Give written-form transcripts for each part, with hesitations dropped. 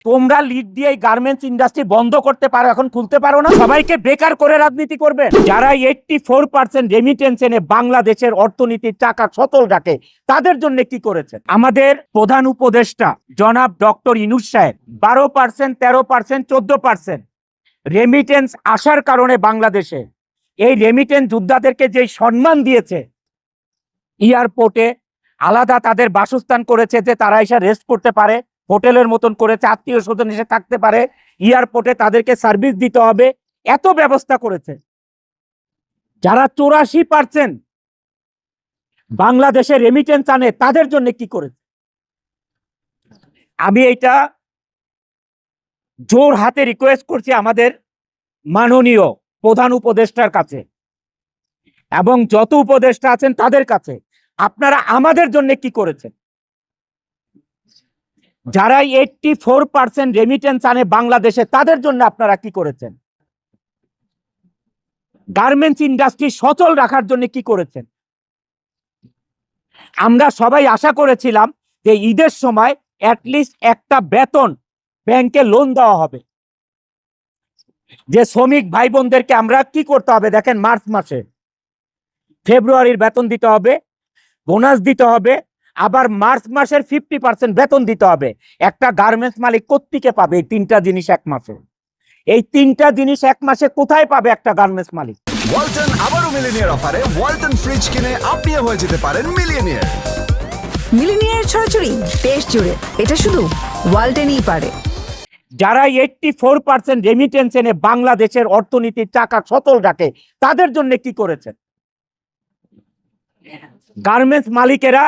তোমরা লিড দিয়ে এই গার্মেন্টস ইন্ডাস্ট্রি বন্ধ করতে পারো, এখন খুলতে পারো না? সবাইকে বেকার করে রাজনীতি করবে? যারা 84% রেমিটেন্স এনে বাংলাদেশের অর্থনীতির চাকা সচল রাখে, তাদের জন্য কি করেছেন? আমাদের প্রধান উপদেষ্টা জনাব ডক্টর ইউনূস সাহেব 12%, 13%, 14% রেমিটেন্স আসার কারণে বাংলাদেশে এই রেমিটেন্স যোদ্ধাদেরকে যে সম্মান দিয়েছে, এয়ারপোর্টে আলাদা তাদের বাসস্থান করেছে যে তারা এসে রেস্ট করতে পারে, হোটেলের মতন করেছে, আত্মীয় স্বজন এসে থাকতে পারে, এয়ারপোর্টে তাদেরকে সার্ভিস দিতে হবে, এত ব্যবস্থা করেছে। যারা 84% বাংলাদেশে রেমিটেন্স আনে, তাদের জন্য কি করেছে? আমি এটা জোর হাতে রিকোয়েস্ট করছি আমাদের মাননীয় প্রধান উপদেষ্টার কাছে এবং যত উপদেষ্টা আছেন তাদের কাছে, আপনারা আমাদের জন্য কি করেছেন? যারা 84% রেমিটেন্স আনে বাংলাদেশে, তাদের জন্য আপনারা কি করেছেন? গার্মেন্টস ইন্ডাস্ট্রি সচল রাখার জন্য কি করেছেন? আমরা সবাই আশা করেছিলাম যে ঈদের সময় অ্যাটলিস্ট একটা বেতন ব্যাংকে লোন দেওয়া হবে, যে শ্রমিক ভাই বোনদেরকে আমরা কি করতে হবে দেখেন, মার্চ মাসে ফেব্রুয়ারির বেতন দিতে হবে, বোনাস দিতে হবে, আবার মার্চ মাসের 50% বেতন দিতে হবে। একটা গার্মেন্টস মালিক কোত্থেকে পাবে এই তিনটা জিনিস এক মাসে? এই তিনটা জিনিস এক মাসে কোথায় পাবে একটা গার্মেন্টস মালিক? ওয়ালটন আবারও মিলিনিয়ার অফারে ওয়ালটন ফ্রিজ কিনে আপনিও হয়ে যেতে পারেন মিলিয়নিয়ার। মিলিনিয়ার ছড়াছড়ি দেশ জুড়ে, এটা শুধু ওয়ালটেনই পারে। যারা 84% রেমিটেন্স এনে বাংলাদেশের অর্থনীতির চাকা সচল রাখে, তাদের জন্য কি করেছেন? গার্মেন্টস মালিকেরা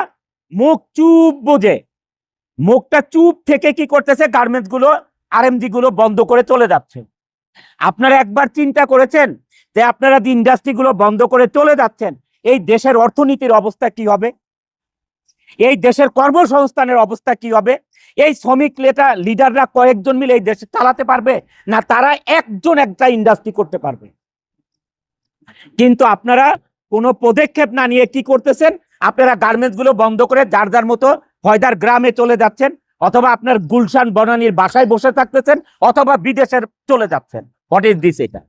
মুখ চুপ বোঝে, মুখটা চুপ থেকে কি করতেছে, গার্মেন্টস গুলো আরএমজি গুলো বন্ধ করে চলে যাচ্ছে। আপনারা একবার চিন্তা করেছেন যে আপনারা যে ইন্ডাস্ট্রি গুলো বন্ধ করে চলে যাচ্ছেন, এই দেশের অর্থনীতির অবস্থা কি হবে? এই দেশের কর্মসংস্থানের অবস্থা কি হবে? এই শ্রমিক লিডাররা কয়েকজন মিলে এই দেশে চালাতে পারবে না? তারা একজন একটা ইন্ডাস্ট্রি করতে পারবে? কিন্তু আপনারা কোনো পদক্ষেপ না নিয়ে কি করতেছেন? আপনারা গার্মেন্টস গুলো বন্ধ করে যার যার মতো হয়দার গ্রামে চলে যাচ্ছেন, অথবা আপনার গুলশান বনানীর বাসায় বসে থাকতেছেন, অথবা বিদেশের চলে যাচ্ছেন। What is this? এটা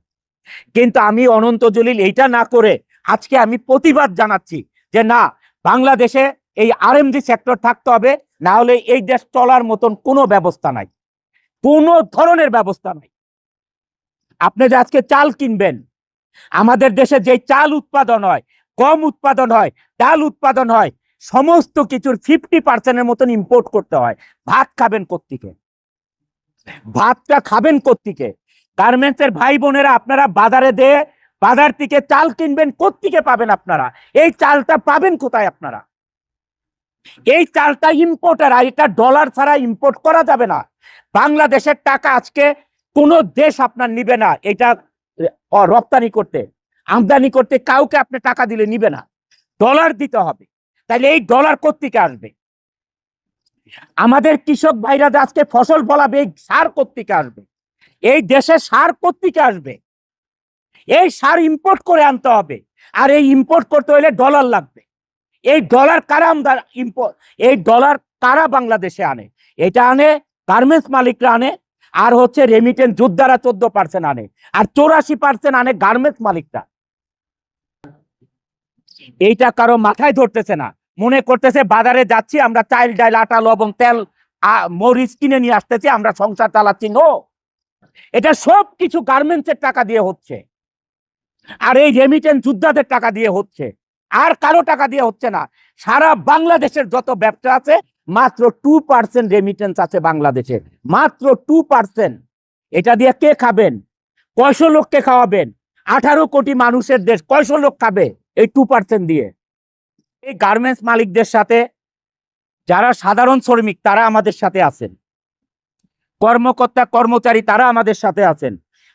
কিন্তু আমি অনন্ত জলিল এইটা না করে আজকে আমি প্রতিবাদ জানাচ্ছি যে না, বাংলাদেশে এই আরএমজি সেক্টর থাকতে হবে, না হলে এই দেশ চলার মতন কোনো ব্যবস্থা নাই, কোনো ধরনের ব্যবস্থা নাই। আপনি যে আজকে চাল কিনবেন, আমাদের দেশে যে চাল উৎপাদন হয়, কম উৎপাদন হয়, ডাল উৎপাদন হয়, সমস্ত কিছুর 50%-এর মতন ইম্পোর্ট করতে হয়। ভাত খাবেন কোত্থেকে? ভাতটা খাবেন কোত্থেকে? গার্মেন্টসের ভাই বোনেরা, আপনারা বাজারে দিয়ে বাজার থেকে চাল কিনবেন, কোত্থেকে পাবেন আপনারা? এই চালটা পাবেন কোথায় আপনারা? এই চালটা ইম্পোর্টার, আর এটা ডলার ছাড়া ইম্পোর্ট করা যাবে না। বাংলাদেশের টাকা আজকে কোনো দেশ আপনার নিবে না এটা রপ্তানি করতে, আমদানি করতে। কাউকে আপনি টাকা দিলে নিবে না, ডলার দিতে হবে। তাহলে এই ডলার কোত্থেকে আসবে? আমাদের কৃষক ভাইরা আজকে ফসল ফলাবে, এই সার কোত্থেকে আসবে? এই দেশে সার কোত্থেকে আসবে? এই সার ইম্পোর্ট করে আনতে হবে, আর এই ইম্পোর্ট করতে হলে ডলার লাগবে। এই ডলার কারা এই ডলার কারা বাংলাদেশে আনে? এটা আনে গার্মেন্টস মালিকরা আনে, আর হচ্ছে রেমিটেন্স যোদ্ধারা 14% আনে, আর 84% আনে গার্মেন্টস মালিকরা। এইটা কারো মাথায় ধরতেছে না, মনে করতেছে বাজারে যাচ্ছি আমরা, চাল ডাল আটা লবণ তেল মরিচ কিনে নিয়ে আসতেছি, আমরা সংসার চালাচ্ছি। নো, এটা সব কিছু গার্মেন্টসের টাকা দিয়ে হচ্ছে, আর এই রেমিটেন্স যোদ্ধাদের টাকা দিয়ে হচ্ছে, আর কারো টাকা দিয়ে হচ্ছে না। সারা বাংলাদেশের যত ব্যবসা আছে, মাত্র 2% রেমিটেন্স আছে বাংলাদেশে, মাত্র 2%। এটা দিয়ে কে খাবেন? কয়শো লোককে খাওয়াবেন? 18 কোটি মানুষের দেশ, কয়শো লোক খাবে এই 2% দিয়ে? এই গার্মেন্টস মালিকদের সাথে যারা সাধারণ শ্রমিক, তারা আমাদের সাথে আছেন, কর্মকর্তা কর্মচারী তারা আমাদের সাথে আছেন,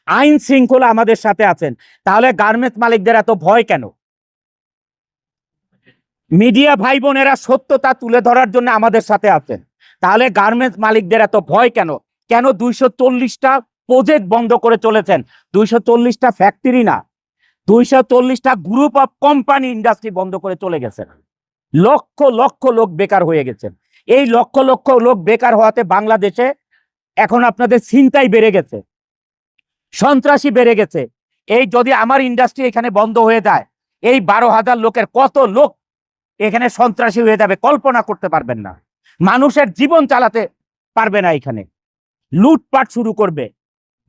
আইন শৃঙ্খলা আমাদের সাথে আছেন। তাহলে গার্মেন্টস মালিকদের এত ভয় কেন? মিডিয়া ভাই বোনেরা সত্যতা তুলে ধরার জন্য আমাদের সাথে আছেন, তাহলে গার্মেন্টস মালিকদের এত ভয় কেন? কেন 240টা প্রজেক্ট বন্ধ করে চলেছেন? 240টা ফ্যাক্টরি না, 240টা গ্রুপ অফ কোম্পানি ইন্ডাস্ট্রি বন্ধ করে চলে গেছেন। লক্ষ লক্ষ লোক বেকার হয়ে গেছেন। এই লক্ষ লক্ষ লোক বেকার হওয়াতে বাংলাদেশে এখন আপনাদের ছিনতাই বেড়ে গেছে, সন্ত্রাসী বেড়ে গেছে। এই যদি আমার ইন্ডাস্ট্রি এখানে বন্ধ হয়ে যায়, এই 12,000 লোকের কত লোক এখানে সন্ত্রাসী হয়ে যাবে কল্পনা করতে পারবেন না। মানুষের জীবন চালাতে পারবে না, এখানে লুটপাট শুরু করবে,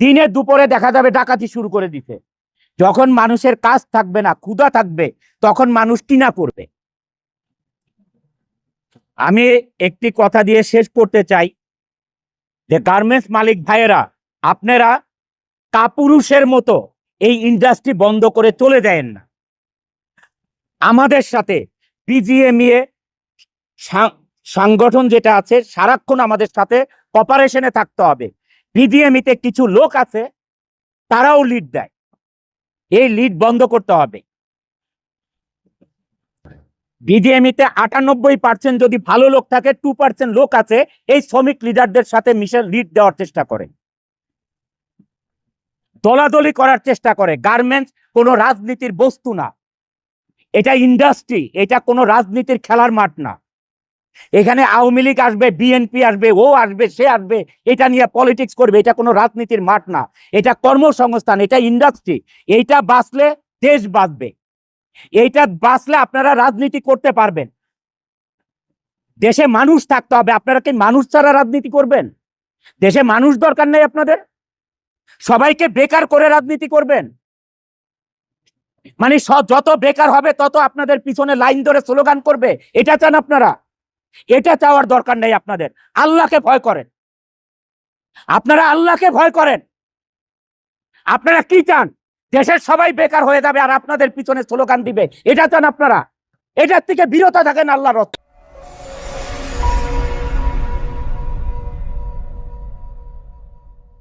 দিনে দুপুরে দেখা যাবে ডাকাতি শুরু করে দিতে। যখন মানুষের কাজ থাকবে না, ক্ষুধা থাকবে, তখন মানুষ কিনা করবে। আমি একটি কথা দিয়ে শেষ করতে চাই যে গার্মেন্টস মালিক ভাইয়েরা, আপনারা কাপুরুষের মতো এই ইন্ডাস্ট্রি বন্ধ করে চলে যায়েন না। আমাদের সাথে বিজিএমইএ সংগঠন যেটা আছে, সারাক্ষণ আমাদের সাথে কপারেশনে থাকতে হবে। বিজিএমইতে কিছু লোক আছে, তারাও লিড দেয়, এই লিড বন্ধ করতে হবে। বিজিএমইতে 98% যদি ভালো লোক থাকে, 2% লোক আছে এই শ্রমিক লিডারদের সাথে মিশে লিড দেওয়ার চেষ্টা করে, দলাদলি করার চেষ্টা করে। গার্মেন্টস কোনো রাজনীতির বস্তু না, এটা ইন্ডাস্ট্রি, এটা কোনো রাজনীতির খেলার মাঠ না। এখানে আওয়ামী লীগ আসবে, বিএনপি আসবে, ও আসবে, সে আসবে, এটা নিয়ে পলিটিক্স করবে। এটা কোনো রাজনীতির মাঠ না, এটা কর্মসংস্থান, এটা ইন্ডাস্ট্রি। এইটা বাঁচলে দেশ বাঁচবে, এইটা বাঁচলে আপনারা রাজনীতি করতে পারবেন। দেশে মানুষ থাকতে হবে। আপনারা কি মানুষ ছাড়া রাজনীতি করবেন? দেশে মানুষ দরকার নেই আপনাদের? সবাইকে বেকার করে রাজনীতি করবেন? মানে যত বেকার হবে তত আপনাদের পিছনে লাইন ধরে স্লোগান করবে, এটা চান আপনারা? এটা চাওয়ার দরকার নেই আপনাদের। আল্লাহকে ভয় করেন, আপনারা আল্লাহকে ভয় করেন। আপনারা কি চান? দেশের সবাই বেকার হয়ে যাবে আর আপনাদের পিছনে স্লোগান দিবে, এটা চান আপনারা? এটার থেকে বিরত থাকেন আল্লাহর রাস্তায়।